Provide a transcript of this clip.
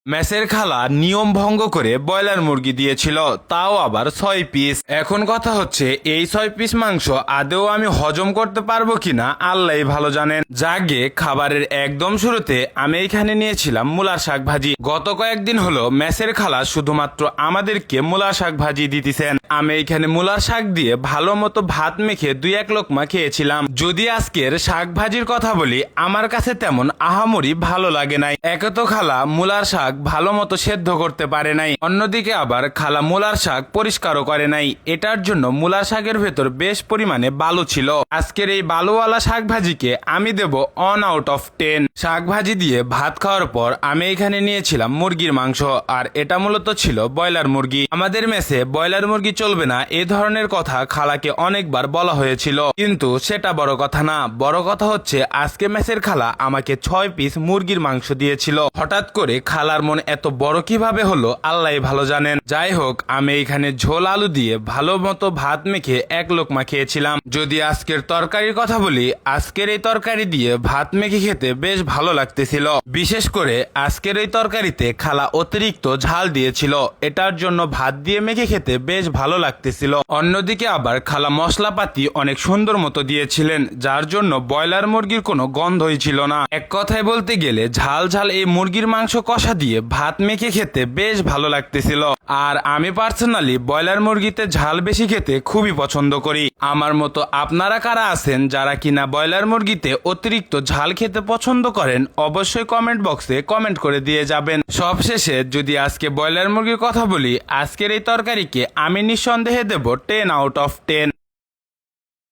মেসের খালা নিয়ম ভঙ্গ করে ব্রয়লার মুরগি দিয়েছিল, তাও আবার 6 পিস। এখন কথা হচ্ছে এই 6 পিস মাংস আদৌ আমি হজম করতে পারবো কিনা আল্লাহই ভালো জানেন। জাগে খাবারের একদম শুরুতে আমি এখানে নিয়েছিলাম মূলার শাক ভাজি। গত কয়েকদিন হলো মেসের খালা শুধুমাত্র আমাদেরকে মূলার শাক ভাজি দিতেছেন। আমি এখানে মূলার শাক দিয়ে ভালো মতো ভাত মেখে 2-1 লোকমা খেয়েছিলাম। যদি আজকের শাক ভাজির কথা বলি, আমার কাছে তেমন আহামরি ভালো লাগে নাই। একে তো খালা মূলার শাক ভালো মতো সেদ্ধ করতে পারে নাই, অন্যদিকে আবার খালা মূলার শাক পরিষ্কারও করে নাই। এটার জন্য মূলার শাকের ভেতর বেশ পরিমাণে বালু ছিল। আজকের এই বালুওয়ালা শাক ভাজিকে আমি দেব 1 আউট অফ 10। শাক ভাজি দিয়ে ভাত খাওয়ার পর আমি এখানে নিয়েছিলাম মুরগির মাংস, আর এটা মূলত ছিল ব্রয়লার মুরগি। আমাদের মেসে ব্রয়লার মুরগি চলবে না এ ধরনের কথা খালাকে অনেকবার বলা হয়েছিল, কিন্তু সেটা বড় কথা না। বড় কথা হচ্ছে আজকে মেসের খালা আমাকে 6 পিস মুরগির মাংস দিয়েছিল। হঠাৎ করে খালার মন এত বড় কিভাবে হলো আল্লাহই ভালো জানেন। যাই হোক, আমি এখানে ঝোল আলু দিয়ে ভালো মতো ভাত মেখে 1 লোকমা খেয়েছিলাম। যদি আজকের তরকারির কথা বলি, আজকের এই তরকারি দিয়ে ভাত মেখে খেতে বেশ ভালো লাগতেছিল। বিশেষ করে আজকের এই তরকারিতে খালা অতিরিক্ত ঝাল দিয়েছিল, এটার জন্য ভাত দিয়ে মেখে খেতে বেশ ভালো লাগতেছিল। অন্যদিকে আবার খালা মশলাপাতি অনেক সুন্দর মতো দিয়েছিলেন, যার জন্য ব্রয়লার মুরগির কোনো গন্ধই ছিল না। এক কথায় বলতে গেলে ঝাল ঝাল এই মুরগির মাংস কষা দিয়ে ভাত মেখে খেতে বেশ ভালো লাগতেছিল। আর আমি পার্সোনালি ব্রয়লার মুরগিতে ঝাল বেশি খেতে খুবই পছন্দ করি। আমার মতো আপনারা কারা আছেন যারা কিনা ব্রয়লার মুরগিতে অতিরিক্ত ঝাল খেতে পছন্দ করেন, অবশ্যই কমেন্ট বক্সে কমেন্ট করে দিয়ে যাবেন। সবশেষে যদি আজকে ব্রয়লার মুরগির কথা বলি, আজকের এই তরকারিকে আমি নিঃসন্দেহে দেব 10 আউট অফ 10।